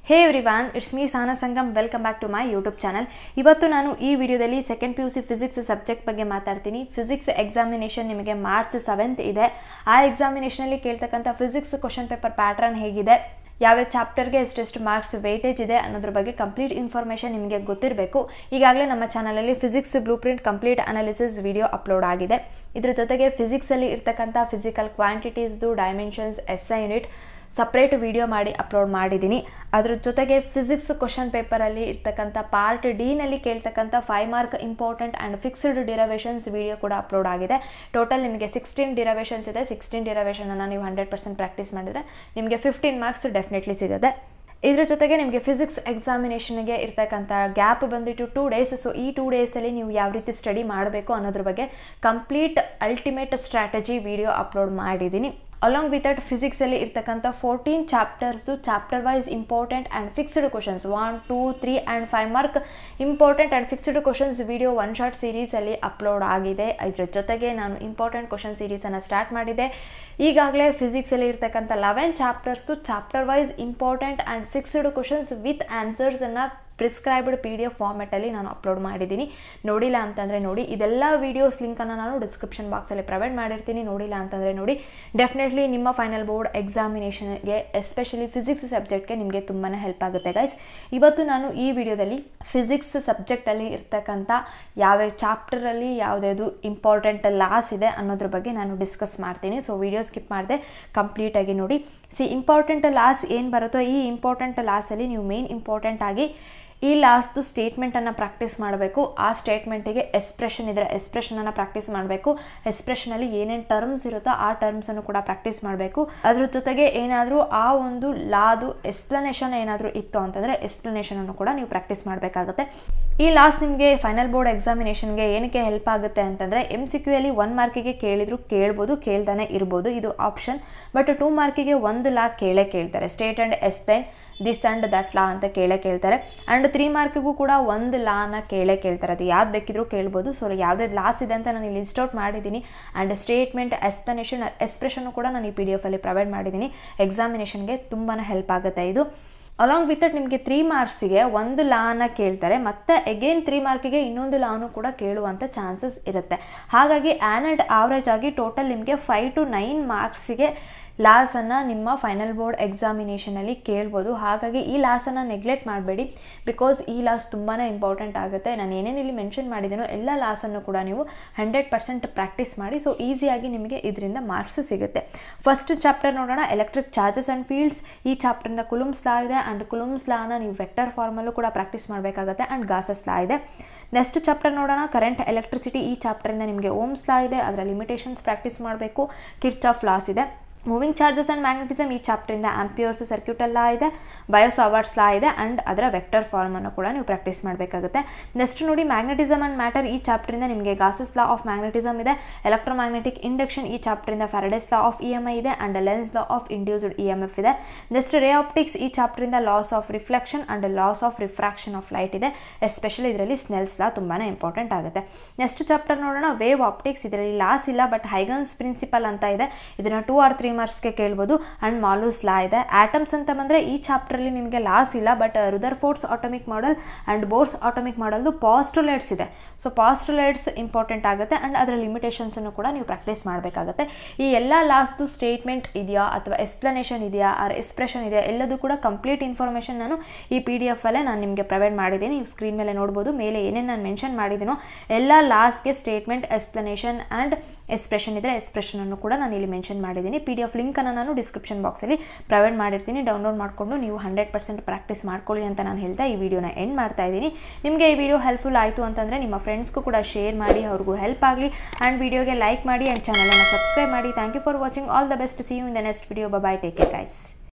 Hey everyone, it's me Sana Sangam. Welcome back to my YouTube channel. ಇವತ್ತು ನಾನು ಈ ವಿಡಿಯೋದಲ್ಲಿ ಸೆಕೆಂಡ್ PUC ಫಿಸಿಕ್ಸ್ ಸಬ್ಜೆಕ್ಟ್ ಬಗ್ಗೆ ಮಾತಾಡ್ತೀನಿ. ಫಿಸಿಕ್ಸ್ ಎಕ್ಸಾಮಿನೇಷನ್ ನಿಮಗೆ ಮಾರ್ಚ್ 7th ಇದೆ. ಆ ಎಕ್ಸಾಮಿನೇಷನ್ ಅಲ್ಲಿ ಕೇಳ್ತಕ್ಕಂತ ಫಿಸಿಕ್ಸ್ ಕ್ವೆಶ್ಚನ್ ಪೇಪರ್ ಪ್ಯಾಟರ್ನ್ ಹೇಗಿದೆ, ಯಾವ ಚಾಪ್ಟರ್ಗೆ ಎಷ್ಟೆಷ್ಟು ಮಾರ್ಕ್ಸ್ ವೇಟೇಜ್ ಇದೆ ಅನ್ನೋದ್ರ ಬಗ್ಗೆ ಕಂಪ್ಲೀಟ್ ಇನ್ಫಾರ್ಮೇಷನ್ ನಿಮಗೆ ಗೊತ್ತಿರಬೇಕು. ಈಗಾಗಲೇ ನಮ್ಮ ಚಾನಲಲ್ಲಿ physics blue print complete analysis video upload ಆಗಿದೆ. ಇದರ ಜೊತೆಗೆ ಫಿಸಿಕ್ಸಲ್ಲಿ ಇರ್ತಕ್ಕಂಥ ಫಿಸಿಕಲ್ ಕ್ವಾಂಟಿಟೀಸ್ದು dimensions SI unit separate video ಮಾಡಿ ಅಪ್ಲೋಡ್ ಮಾಡಿದ್ದೀನಿ. ಅದ್ರ ಜೊತೆಗೆ ಫಿಸಿಕ್ಸ್ ಕ್ವೆಶ್ಚನ್ ಪೇಪರಲ್ಲಿ ಇರ್ತಕ್ಕಂಥ ಪಾರ್ಟ್ ಡಿನಲ್ಲಿ ಕೇಳ್ತಕ್ಕಂಥ 5 mark important and fixed derivations video ಕೂಡ ಅಪ್ಲೋಡ್ ಆಗಿದೆ. ಟೋಟಲ್ ನಿಮಗೆ 16 ಡಿರವೇಷನ್ಸ್ ಇದೆ. 16 ಡಿರವೇಷನನ್ನು ನೀವು 100% ಪ್ರಾಕ್ಟೀಸ್ ಮಾಡಿದರೆ ನಿಮಗೆ 15 ಮಾರ್ಕ್ಸ್ ಡೆಫಿನೆಟ್ಲಿ ಸಿಗುತ್ತೆ. ಇದ್ರ ಜೊತೆಗೆ ನಿಮಗೆ ಫಿಸಿಕ್ಸ್ ಎಕ್ಸಾಮಿನೇಷನ್ಗೆ ಇರ್ತಕ್ಕಂಥ ಗ್ಯಾಪ್ ಬಂದುಬಿಟ್ಟು 2 ಡೇಸ್. ಸೊ ಈ 2 ಡೇಸಲ್ಲಿ ನೀವು ಯಾವ ರೀತಿ ಸ್ಟಡಿ ಮಾಡಬೇಕು ಅನ್ನೋದ್ರ ಬಗ್ಗೆ complete ultimate strategy video upload ಮಾಡಿದ್ದೀನಿ. ಅಲಾಂಗ್ ವಿತ್ ದಟ್ ಫಿಸಿಕ್ಸಲ್ಲಿ ಇರ್ತಕ್ಕಂಥ 14 ಚಾಪ್ಟರ್ಸ್ದು chapter wise important and fixed questions 1, 2, 3 and 5 mark important and fixed questions video one short ಸೀರೀಸಲ್ಲಿ ಅಪ್ಲೋಡ್ ಆಗಿದೆ. ಇದರ ಜೊತೆಗೆ ನಾನು ಇಂಪಾರ್ಟೆಂಟ್ ಕ್ವಶನ್ ಸೀರೀಸನ್ನು ಸ್ಟಾರ್ಟ್ ಮಾಡಿದೆ. ಈಗಾಗಲೇ ಫಿಸಿಕ್ಸಲ್ಲಿ ಇರ್ತಕ್ಕಂಥ 11 ಚಾಪ್ಟರ್ಸ್ದು chapter wise important and fixed questions with ಆನ್ಸರ್ಸನ್ನು ಪ್ರಿಸ್ಕ್ರೈಬ್ಡ್ PDF ಫಾರ್ಮೆಟಲ್ಲಿ ನಾನು ಅಪ್ಲೋಡ್ ಮಾಡಿದ್ದೀನಿ. ನೋಡಿಲ್ಲ ಅಂತಂದರೆ ನೋಡಿ, ಇದೆಲ್ಲ ವೀಡಿಯೋಸ್ ಲಿಂಕನ್ನು ನಾನು ಡಿಸ್ಕ್ರಿಪ್ಷನ್ ಬಾಕ್ಸಲ್ಲಿ ಪ್ರೊವೈಡ್ ಮಾಡಿರ್ತೀನಿ. ನೋಡಿಲ್ಲ ಅಂತಂದರೆ ನೋಡಿ. ಡೆಫಿನೆಟ್ಲಿ ನಿಮ್ಮ ಫೈನಲ್ ಬೋರ್ಡ್ ಎಕ್ಸಾಮಿನೇಷನ್ಗೆ ಎಸ್ಪೆಷಲಿ ಫಿಸಿಕ್ಸ್ ಸಬ್ಜೆಕ್ಟ್ಗೆ ನಿಮಗೆ ತುಂಬಾ ಹೆಲ್ಪ್ ಆಗುತ್ತೆ ಗೈಸ್. ಇವತ್ತು ನಾನು ಈ ವಿಡಿಯೋದಲ್ಲಿ ಫಿಸಿಕ್ಸ್ ಸಬ್ಜೆಕ್ಟಲ್ಲಿ ಇರ್ತಕ್ಕಂಥ ಯಾವ್ಯಾವ ಚಾಪ್ಟರಲ್ಲಿ ಯಾವುದ್ಯಾವುದು ಇಂಪಾರ್ಟೆಂಟ್ ಲಾಸ್ ಇದೆ ಅನ್ನೋದ್ರ ಬಗ್ಗೆ ನಾನು ಡಿಸ್ಕಸ್ ಮಾಡ್ತೀನಿ. ಸೊ ವಿಡಿಯೋ ಸ್ಕಿಪ್ ಮಾಡಿದೆ ಕಂಪ್ಲೀಟಾಗಿ ನೋಡಿ. ಇಂಪಾರ್ಟೆಂಟ್ ಲಾಸ್ ಏನು ಬರುತ್ತೋ ಈ ಇಂಪಾರ್ಟೆಂಟ್ ಲಾಸಲ್ಲಿ ನೀವು ಮೇನ್ ಇಂಪಾರ್ಟೆಂಟ್ ಆಗಿ ಈ ಲಾಸ್ಟ್ದು ಸ್ಟೇಟ್ಮೆಂಟನ್ನು ಪ್ರಾಕ್ಟೀಸ್ ಮಾಡಬೇಕು. ಆ ಸ್ಟೇಟ್ಮೆಂಟಿಗೆ ಎಕ್ಸ್ಪ್ರೆಷನ್ ಇದ್ದರೆ ಎಕ್ಸ್ಪ್ರೆಷನನ್ನು ಪ್ರಾಕ್ಟೀಸ್ ಮಾಡಬೇಕು. ಎಕ್ಸ್ಪ್ರೆಷನಲ್ಲಿ ಏನೇನು ಟರ್ಮ್ಸ್ ಇರುತ್ತೋ ಆ ಟರ್ಮ್ಸನ್ನು ಕೂಡ ಪ್ರಾಕ್ಟೀಸ್ ಮಾಡಬೇಕು. ಅದ್ರ ಜೊತೆಗೆ ಏನಾದರೂ ಆ ಒಂದು ಲಾದು ಎಕ್ಸ್ಪ್ಲನೇಷನ್ ಏನಾದರೂ ಇತ್ತು ಅಂತಂದರೆ ಎಕ್ಸ್ಪ್ಲನೇಷನನ್ನು ಕೂಡ ನೀವು ಪ್ರಾಕ್ಟೀಸ್ ಮಾಡಬೇಕಾಗುತ್ತೆ. ಈ ಲಾಸ್ಟ್ ನಿಮಗೆ ಫೈನಲ್ ಬೋರ್ಡ್ ಎಕ್ಸಾಮಿನೇಷನ್ಗೆ ಏನಕ್ಕೆ ಹೆಲ್ಪ್ ಆಗುತ್ತೆ ಅಂತಂದರೆ MCQ ಅಲ್ಲಿ 1 ಮಾರ್ಕಿಗೆ ಕೇಳಿದ್ರು ಕೇಳ್ಬೋದು, ಕೇಳ್ತಾನೆ ಇರ್ಬೋದು, ಇದು ಆಪ್ಷನ್. ಬಟ್ 2 ಮಾರ್ಕಿಗೆ 1 ಲಾ ಕೇಳ್ತಾರೆ. State and explain this and that ಲಾ ಅಂತ ಕೇಳ್ತಾರೆ. ಆ್ಯಂಡ್ 3 ಮಾರ್ಕಿಗೂ ಕೂಡ 1 ಲಾನ ಕೇಳ್ತಾರೆ. ಅದು ಯಾವ್ದು ಬೇಕಿದ್ರೂ ಕೇಳ್ಬೋದು. ಸೊ ಯಾವುದೇ ಲಾಸ್ ಇದೆ ಅಂತ ನಾನು ಇಲ್ಲಿ ಲಿಸ್ಟ್ ಔಟ್ ಮಾಡಿದ್ದೀನಿ. ಆ್ಯಂಡ್ ಸ್ಟೇಟ್ಮೆಂಟ್ ಎಕ್ಸ್ಪ್ಲನೇಷನ್ ಎಕ್ಸ್ಪ್ರೆಷನ್ನು ಕೂಡ ನಾನು ಈ PDF ಅಲ್ಲಿ ಪ್ರೊವೈಡ್ ಮಾಡಿದ್ದೀನಿ. ಎಕ್ಸಾಮಿನೇಷನ್ಗೆ ತುಂಬಾ ಹೆಲ್ಪ್ ಆಗುತ್ತೆ ಇದು. ಅಲಾಂಗ್ ವಿತ್ ದಟ್ ನಿಮಗೆ 3 ಮಾರ್ಕ್ಸಿಗೆ 1 ಲಾನ ಕೇಳ್ತಾರೆ, ಮತ್ತು ಅಗೇನ್ 3 ಮಾರ್ಕಿಗೆ ಇನ್ನೊಂದು ಲಾನು ಕೂಡ ಕೇಳುವಂಥ ಚಾನ್ಸಸ್ ಇರುತ್ತೆ. ಹಾಗಾಗಿ ಆ್ಯಂಡ್ ಆವ್ರೇಜ್ ಆಗಿ ಟೋಟಲ್ ನಿಮಗೆ 5 to 9 ಮಾರ್ಕ್ಸಿಗೆ ಲಾಸನ್ನು ನಿಮ್ಮ ಫೈನಲ್ ಬೋರ್ಡ್ ಎಕ್ಸಾಮಿನೇಷನಲ್ಲಿ ಕೇಳ್ಬೋದು. ಹಾಗಾಗಿ ಈ ಲಾಸನ್ನು ನೆಗ್ಲೆಕ್ಟ್ ಮಾಡಬೇಡಿ, ಬಿಕಾಸ್ ಈ ಲಾಸ್ ತುಂಬಾ ಇಂಪಾರ್ಟೆಂಟ್ ಆಗುತ್ತೆ. ನಾನು ಏನೇನು ಇಲ್ಲಿ ಮೆನ್ಷನ್ ಮಾಡಿದ್ದೀನೋ ಎಲ್ಲ ಲಾಸನ್ನು ಕೂಡ ನೀವು 100% ಪ್ರಾಕ್ಟೀಸ್ ಮಾಡಿ. ಸೊ ಈಸಿಯಾಗಿ ನಿಮಗೆ ಇದರಿಂದ ಮಾರ್ಕ್ಸ್ ಸಿಗುತ್ತೆ. ಫಸ್ಟ್ ಚಾಪ್ಟರ್ ನೋಡೋಣ, ಎಲೆಕ್ಟ್ರಿಕ್ ಚಾರ್ಜಸ್ ಆ್ಯಂಡ್ ಫೀಲ್ಡ್ಸ್. ಈ ಚಾಪ್ಟರಿಂದ ಕುಲುಮ್ಸ್ ಲಾ ಇದೆ. ಆ್ಯಂಡ್ ಕುಲುಮ್ಸ್ ಲಾನ ನೀವು ವೆಕ್ಟರ್ ಫಾರ್ಮಲ್ಲೂ ಕೂಡ ಪ್ರಾಕ್ಟೀಸ್ ಮಾಡಬೇಕಾಗುತ್ತೆ. ಆ್ಯಂಡ್ ಗಾಸಸ್ ಲಾ ಇದೆ. ನೆಕ್ಸ್ಟ್ ಚಾಪ್ಟರ್ ನೋಡೋಣ, ಕರೆಂಟ್ ಎಲೆಕ್ಟ್ರಿಸಿಟಿ. ಈ ಚಾಪ್ಟರಿಂದ ನಿಮಗೆ ಓಮ್ಸ್ ಲಾ ಇದೆ, ಅದರ ಲಿಮಿಟೇಷನ್ಸ್ ಪ್ರಾಕ್ಟೀಸ್ ಮಾಡಬೇಕು. ಕಿರ್ಚಾಫ್ ಲಾಸ್ ಇದೆ. Moving charges and magnetism. ಈ ಚಾಪ್ಟರಿಂದ ಆಂಪಿಯರ್ಸ್ ಸರ್ಕ್ಯೂಟಲ್ ಲಾ ಇದೆ, ಬಯೋಸಾವರ್ಟ್ಸ್ ಲಾ ಇದೆ. ಆ್ಯಂಡ್ ಅದರ ವೆಕ್ಟರ್ ಫಾರ್ಮನ್ನು ಕೂಡ ನೀವು ಪ್ರಾಕ್ಟೀಸ್ ಮಾಡಬೇಕಾಗುತ್ತೆ. ನೆಕ್ಸ್ಟ್ ನೋಡಿ, ಮ್ಯಾಗ್ನೆಟಿಸಮ್ ಆ್ಯಂಡ್ ಮ್ಯಾಟರ್. ಈ ಚಾಪ್ಟರಿಂದ ನಿಮಗೆ ಗಾಸಸ್ ಲಾ ಆಫ್ ಮ್ಯಾಗ್ನೆಟಿಸಮ್ ಇದೆ. Electromagnetic induction. ಈ ಚಾಪ್ಟರಿಂದ ಫ್ಯಾರಡೇಸ್ ಲಾ ಆಫ್ EMI ಇದೆ. And Lenz's law of induced EMF ಇದೆ. Next ray optics. ಈ ಚಾಪ್ಟರಿಂದ laws of reflection and laws of refraction of light ಇದೆ. ಎಸ್ಪೆಷಲಿ ಇದರಲ್ಲಿ ಸ್ನೆಲ್ಸ್ ಲಾ ತುಂಬಾ ಇಂಪಾರ್ಟೆಂಟ್ ಆಗುತ್ತೆ. ನೆಕ್ಸ್ಟ್ ಚಾಪ್ಟರ್ ನೋಡೋಣ, ವೇವ್ ಆಪ್ಟಿಕ್ಸ್. ಇದರಲ್ಲಿ ಲಾಸ್ ಇಲ್ಲ, ಬಟ್ ಹೈಗನ್ಸ್ ಪ್ರಿನ್ಸಿಪಲ್ ಅಂತ ಇದೆ. ಇದನ್ನು 2 or 3 ಮಾರ್ಕ್ಸ್ಗೆ ಕೇಳ್ಬೋದು. ಆ್ಯಂಡ್ ಮಾಲೂಸ್ ಲಾ ಇದೆ. ಆಟಮ್ಸ್ ಅಂತ ಬಂದರೆ ಈ ಚಾಪ್ಟರ್ಲಿ ನಿಮಗೆ ಲಾಸ್ ಇಲ್ಲ, but Rutherford's atomic model and Bohr's atomic ಮಾಡೆಲ್ದು ಪಾಸ್ಟುಲೇಟ್ಸ್ ಇದೆ. ಸೊ ಪಾಸ್ಟುಲೇಟ್ಸ್ ಇಂಪಾರ್ಟೆಂಟ್ ಆಗುತ್ತೆ. ಆ್ಯಂಡ್ ಅದರ ಲಿಮಿಟೇಷನ್ಸನ್ನು ಕೂಡ ನೀವು ಪ್ರಾಕ್ಟೀಸ್ ಮಾಡಬೇಕಾಗುತ್ತೆ. ಈ ಎಲ್ಲ ಲಾಸ್ಟ್ದು ಸ್ಟೇಟ್ಮೆಂಟ್ ಇದೆಯಾ ಅಥವಾ ಎಕ್ಸ್ಪ್ಲನೇಷನ್ ಇದೆಯಾ ಆರ್ ಎಕ್ಸ್ಪ್ರೆಷನ್ ಇದೆಯಾ ಎಲ್ಲದೂ ಕೂಡ ಕಂಪ್ಲೀಟ್ ಇನ್ಫಾರ್ಮೇಷನ್ ನಾನು ಈ PDF ಅಲ್ಲೇ ನಾನು ನಿಮಗೆ ಪ್ರೊವೈಡ್ ಮಾಡಿದ್ದೀನಿ. ನೀವು ಸ್ಕ್ರೀನ್ ಮೇಲೆ ನೋಡ್ಬೋದು. ಮೇಲೆ ಏನೇನು ನಾನು ಮೆನ್ಷನ್ ಮಾಡಿದ್ದೀನೋ ಎಲ್ಲ ಲಾಸ್ಟ್ಗೆ ಸ್ಟೇಟ್ಮೆಂಟ್ ಎಕ್ಸ್ಪ್ಲನೇಷನ್ ಆ್ಯಂಡ್ ಎಕ್ಸ್ಪ್ರೆಷನ್ ಇದ್ದರೆ ಎಕ್ಸ್ಪ್ರೆಷನನ್ನು ಕೂಡ ನಾನು ಇಲ್ಲಿ ಮೆನ್ಷನ್ ಮಾಡಿದ್ದೀನಿ. PDF ಲಿಂಕನ್ನು ನಾನು ಡಿಸ್ಕ್ರಿಪ್ಷನ್ ಬಾಕ್ಸಲ್ಲಿ ಪ್ರೊವೈಡ್ ಮಾಡಿರ್ತೀನಿ. ಡೌನ್ಲೋಡ್ ಮಾಡಿಕೊಂಡು ನೀವು 100% ಪ್ರಾಕ್ಟೀಸ್ ಮಾಡ್ಕೊಳ್ಳಿ ಅಂತ ನಾನು ಹೇಳ್ತಾ ಈ ವಿಡಿಯೋನ ಎಂಡ್ ಮಾಡ್ತಾ ಇದ್ದೀನಿ. ನಿಮಗೆ ಈ ವಿಡಿಯೋ ಹೆಲ್ಪ್ಫುಲ್ ಆಯಿತು ಅಂತಂದರೆ ನಿಮ್ಮ ಫ್ರೆಂಡ್ಸ್ಗೂ ಕೂಡ ಶೇರ್ ಮಾಡಿ, ಅವ್ರಿಗೂ ಹೆಲ್ಪ್ ಆಗಲಿ. ಆ್ಯಂಡ್ ವಿಡಿಯೋಗೆ ಲೈಕ್ ಮಾಡಿ ಆ್ಯಂಡ್ ಚಾನಲನ್ನು ಸಬ್ಸ್ಕ್ರೈಬ್ ಮಾಡಿ. Thank you for watching. All the best. See you in the next video. Bye. Take care guys.